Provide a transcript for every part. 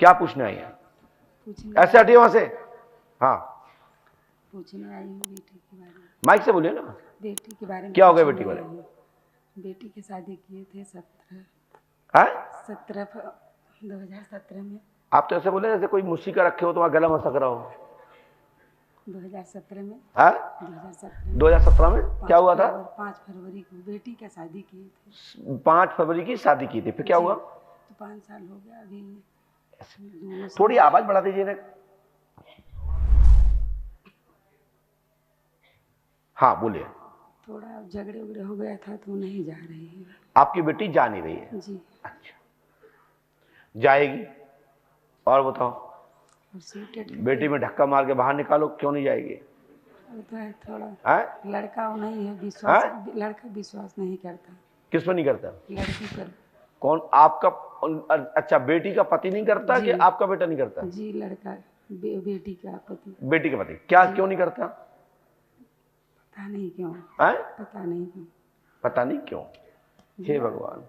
क्या पूछने आई है? पूछने ऐसे हटिए वहां से। हाँ, पूछने आई हूँ बेटी के बारे में। माइक से बोलिए ना। बेटी के बारे में क्या हो गया पूछने बेटी को? आई हूँ। बेटी की शादी किए थे 2017 में। आप तो ऐसे बोले जैसे कोई मुसी का रखे हो तो वहां गला मसक रहा हो। 2017 में। हाँ, 2017 में क्या हुआ था? 5 फरवरी को बेटी का शादी किए थे। 5 फरवरी की शादी की थी, फिर क्या हुआ? तो 5 साल हो गया अभी। दोनों थोड़ी आवाज बढ़ा दीजिए ना। हाँ बोलिए। थोड़ा झगड़े उगड़े हो गया था तो नहीं जा रही है। आपकी बेटी जा नहीं रही है? जी। अच्छा, जाएगी। और बताओ, और सीटेट बेटी में धक्का मार के बाहर निकालो, क्यों नहीं जाएगी? वो तो है थोड़ा है? लड़का वो नहीं है, विश्वास लड़का विश्वास नहीं करता। किस पर नहीं करता? लड़की पर। कौन? आपका? अच्छा, बेटी का पति नहीं करता कि आपका बेटा नहीं करता? जी, लड़का बेटी का पति। बेटी का पति क्या क्यों नहीं करता? पता नहीं क्यों। है? पता नहीं क्यों। पता नहीं क्यों। हे भगवान,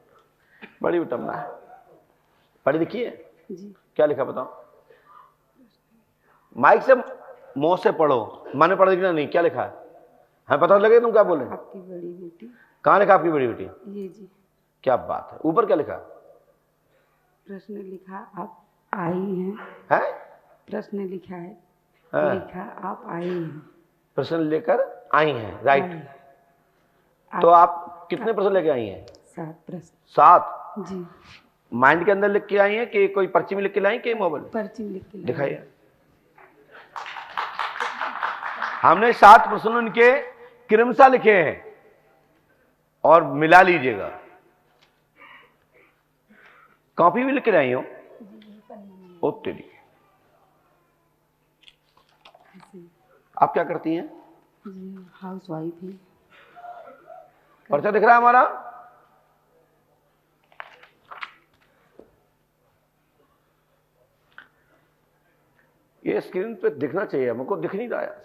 बड़ी विटम्बना है। पढ़ी लिखी है? जी। क्या लिखा बताओ? माइक से मुंह से पढ़ो। मैंने पढ़ा लिखना नहीं, क्या लिखा है? हमें पता लगे तुम क्या बोले? आपकी बड़ी बेटी। कहाँ लिखा आपकी बड़ी बेटी? ये जी। क्या बात है। ऊपर क्या लिखा? प्रश्न लिखा आप आई हैं। है? प्रश्न लिखा है। लिखा आप आई हैं। प्रश्न लेकर आई हैं, राइट। तो आप कितने प्रश्न लेके आई हैं? 7 प्रश्न। 7? जी। माइंड के अंदर लिख के आई हैं कि कोई पर्ची में लिख के लाई कि मोबाइल? पर्ची में लिख के लाई। दिखाइए। हमने 7 प्रश्न उनके क्रमशः लिखे हैं और मिला लीजिएगा। कॉपी भी लिख के आई हो? ओ तेरी। आप क्या करती हैं? जी, हाउस वाइफ ही। पर्चा दिख रहा है हमारा? ये स्क्रीन पे दिखना चाहिए, हमको दिख नहीं रहा है।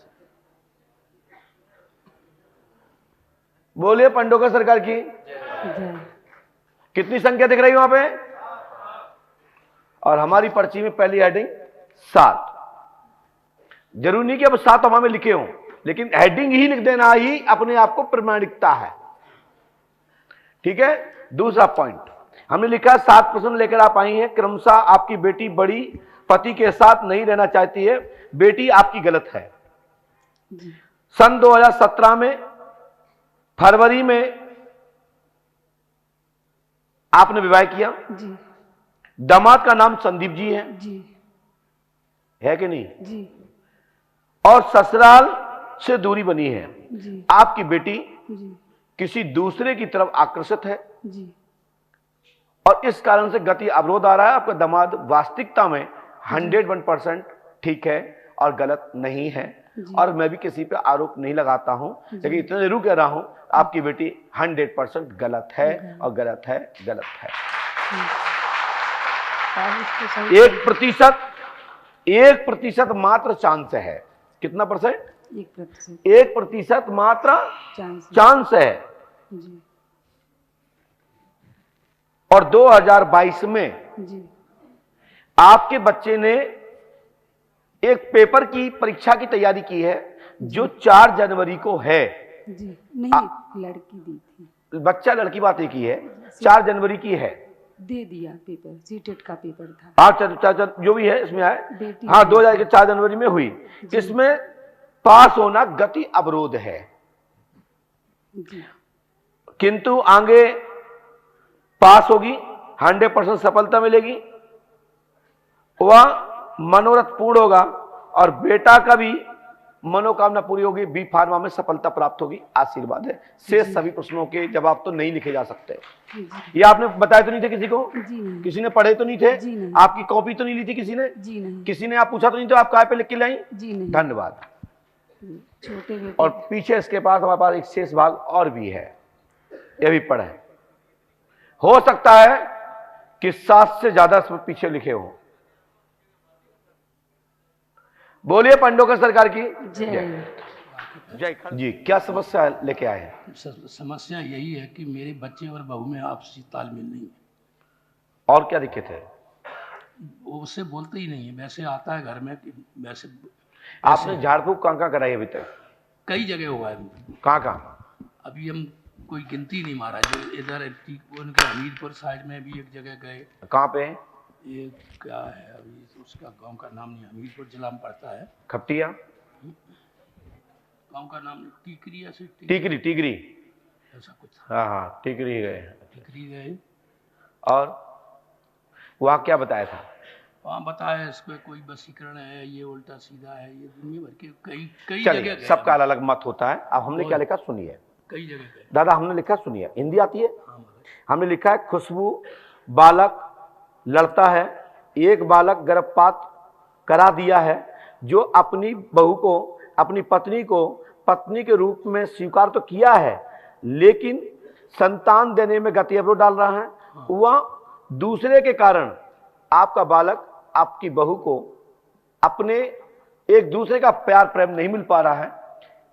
बोलिए पंडोकर सरकार की। कितनी संख्या दिख रही है वहां पे? और हमारी पर्ची में पहली हेडिंग 7। जरूरी नहीं कि अब 7 हमें लिखे हों, लेकिन हेडिंग ही लिख देना ही अपने आप को प्रमाणिकता है। ठीक है। दूसरा पॉइंट हमने लिखा 7 प्रश्न लेकर आप आई हैं। क्रमशः आपकी बेटी बड़ी पति के साथ नहीं रहना चाहती है। बेटी आपकी गलत है। सन 2017 में फरवरी में आपने विवाह किया। जी। दामाद का नाम संदीप जी है। जी। है कि नहीं? जी। और ससुराल से दूरी बनी है। जी। आपकी बेटी जी। किसी दूसरे की तरफ आकर्षित है। जी। और इस कारण से गति अवरोध आ रहा है। आपका दामाद वास्तविकता में 101% ठीक है और गलत नहीं है। और मैं भी किसी पे आरोप नहीं लगाता हूं, लेकिन इतना जरूर कह रहा हूं, आपकी बेटी 100% गलत है और गलत है, गलत है। 1% मात्र चांस है। कितना परसेंट? 1% मात्र चांस है। और 2022 में आपके बच्चे ने एक पेपर की परीक्षा की तैयारी की है जो 4 जनवरी को है। जी। नहीं, लड़की दी थी। बच्चा लड़की बात एक ही है। 4 जनवरी की है। दे दिया पेपर, सीटेट का पेपर था। हाँ, जो भी है इसमें आए। हाँ, 2004 जनवरी में हुई। इसमें पास होना गति अवरोध है। किंतु आगे पास होगी, 100% सफलता मिलेगी, वह मनोरथ पूर्ण होगा और बेटा का भी मनोकामना पूरी होगी। बी फार्मा में सफलता प्राप्त होगी। आशीर्वाद है। शेष सभी प्रश्नों के जवाब तो नहीं लिखे जा सकते। ये आपने बताए तो नहीं थे किसी को? जी। किसी ने पढ़े तो नहीं थे? जी नहीं। आपकी कॉपी तो नहीं ली थी किसी ने? जी नहीं। किसी ने आप पूछा तो नहीं तो आप काय पे लिख के लाई? जी नहीं। धन्यवाद। छोटे और पीछे इसके पास हमारे पास एक शेष भाग और भी है, ये भी पढ़े। हो सकता है कि 7 से ज्यादा पीछे लिखे हो। बोलिए पंडोकर सरकार की जय। जय। जी, क्या समस्या लेके आए हैं? समस्या यही है कि मेरे बच्चे और बहू में आपसी तालमेल नहीं है। और क्या दिक्कत है? वो उससे बोलते ही नहीं है, वैसे आता है घर में कि वैसे आपने झाड़ फूक कहाँ कहाँ कराई अभी तक? कई जगह हुआ है। कहाँ कहाँ? अभी हम कोई गिनती नहीं मारा। जो इधर उनके हमीरपुर साइड में भी एक जगह गए। कहाँ पे है? ये क्या है अभी उसका गांव का नाम नहीं, हमीरपुर जिला में पड़ता है। खपटिया? गांव का नाम टीकरी, ऐसे टीकरी, टीकरी ऐसा कुछ था। हाँ हाँ, टीकरी गए। टीकरी गए और वहाँ क्या बताया था? वहाँ बताया इसको कोई वशीकरण है, ये उल्टा सीधा है, ये दुनिया भर के कई कई चलिए, जगह गए। सबका अलग अलग मत होता है। अब हमने क्या लिखा सुनिए। कई जगह गए। दादा हमने लिखा सुनिए, हिंदी आती है? हाँ महाराज। हमने लिखा है खुशबू बालक लड़ता है, एक बालक गर्भपात करा दिया है, जो अपनी बहू को, अपनी पत्नी को पत्नी के रूप में स्वीकार तो किया है, लेकिन संतान देने में गति अवरोध डाल रहा है। वह दूसरे के कारण आपका बालक, आपकी बहू को अपने एक दूसरे का प्यार प्रेम नहीं मिल पा रहा है।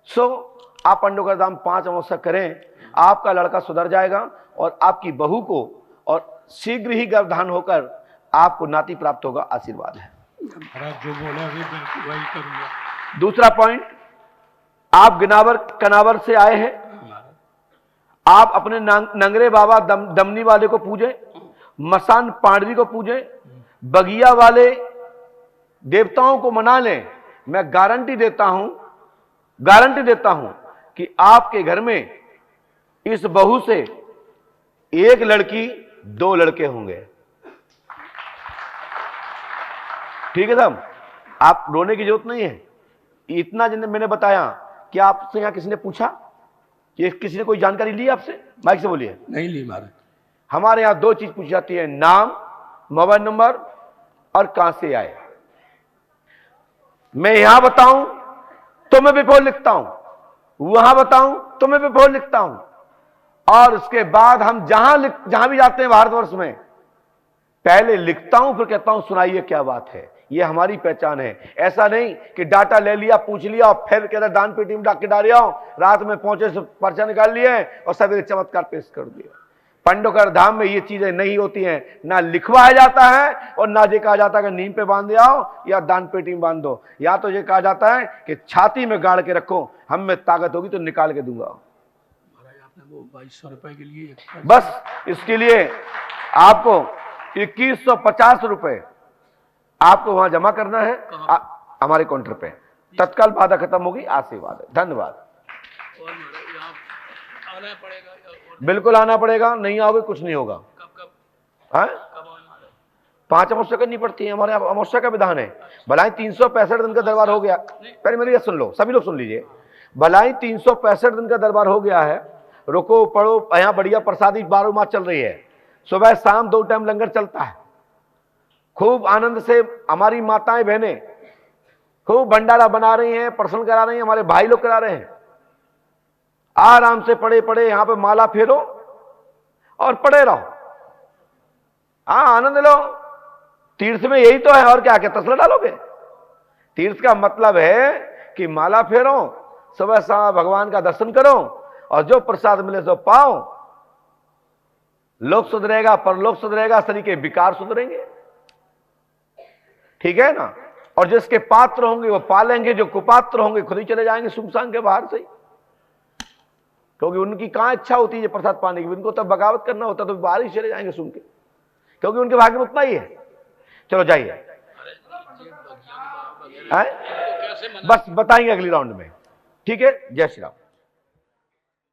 सो आप अंडों का दाम 5 अमावस्या करें, आपका लड़का सुधर जाएगा और आपकी बहू को और शीघ्र ही गर्भधान होकर आपको नाती प्राप्त होगा। आशीर्वाद है। महाराज जो बोला वही करूंगा। दूसरा पॉइंट, आप गिनावर कनावर से आए हैं, महाराज आप अपने नंगरे बाबा दमनी वाले को पूजें, मसान पांडवी को पूजें, बगिया वाले देवताओं को मना लें। मैं गारंटी देता हूं कि आपके घर में इस बहू से एक लड़की 2 लड़के होंगे। ठीक है साहब, आप रोने की जरूरत नहीं है। इतना जिन्हें मैंने बताया, क्या आपसे यहां किसी ने पूछा कि किसी ने कोई जानकारी ली आपसे? माइक से बोलिए। नहीं ली महाराज। हमारे यहां 2 चीज पूछी जाती है, नाम, मोबाइल नंबर और कहां से आए। मैं यहां बताऊं तो मैं पेपर लिखता हूं, वहां बताऊं तो मैं पेपर लिखता हूं, और उसके बाद हम जहां भी जाते हैं भारतवर्ष में, पहले लिखता हूं फिर कहता हूं सुनाइए क्या बात है। यह हमारी पहचान है। ऐसा नहीं कि डाटा ले लिया, पूछ लिया और फिर कहता दान पेटी में डाक के डाल रहा हूं, रात में पहुंचे से पर्चा निकाल लिए और सवेरे चमत्कार पेश कर दिया। पंडोकर धाम में ये चीजें नहीं होती हैं। ना लिखवाया जाता है और ना ये कहा जाता है कि नीम पे बांध आओ या दान पेटी में बांध दो। या तो ये कहा जाता है कि छाती में गाड़ के रखो, हम में ताकत होगी तो निकाल के दूंगा। महाराज आपने वो 2200 रुपए के लिए बस इसके लिए आपको 2150 रुपए आपको वहां जमा करना है हमारे काउंटर पे। तत्काल बाधा खत्म होगी। आशीर्वाद है। धन्यवाद। और महाराज यहाँ आना पड़ेगा? बिल्कुल आना पड़ेगा, नहीं आओगे कुछ नहीं होगा। कब है? 5 अमावस्या करनी पड़ती है, हमारे यहाँ अमावस्या का विधान है। भलाई 365 दिन का दरबार हो गया। पहले मेरी बात सुन लो, सभी लोग सुन लीजिए। भलाई 365 दिन का दरबार हो गया है। रुको पढ़ो, यहाँ बढ़िया प्रसादी 12 माह चल रही है। सुबह शाम 2 टाइम लंगर चलता है। खूब आनंद से हमारी माताएं बहनें खूब भंडारा बना रही हैं, प्रसन्न करा रही हैं, हमारे भाई लोग करा रहे हैं। आराम से पड़े पड़े यहां पे माला फेरो और पड़े रहो। हाँ, आनंद लो। तीर्थ में यही तो है, और क्या क्या तसला डालोगे? तीर्थ का मतलब है कि माला फेरो, सुबह शाम भगवान का दर्शन करो और जो प्रसाद मिले सो पाओ। लोक सुधरेगा, परलोक सुधरेगा, शरीर के विकार सुधरेंगे। ठीक है ना? और जिसके पात्र होंगे वो पालेंगे, जो कुपात्र होंगे खुद ही चले जाएंगे सुमसान के बाहर से ही। क्योंकि उनकी कहां इच्छा होती है प्रसाद पाने की, उनको तब बगावत करना होता तो बाहर ही चले जाएंगे सुन के, क्योंकि उनके भाग्य में उतना ही है। चलो जाइए, बस बताएंगे अगली राउंड में। ठीक है, जय श्री राम।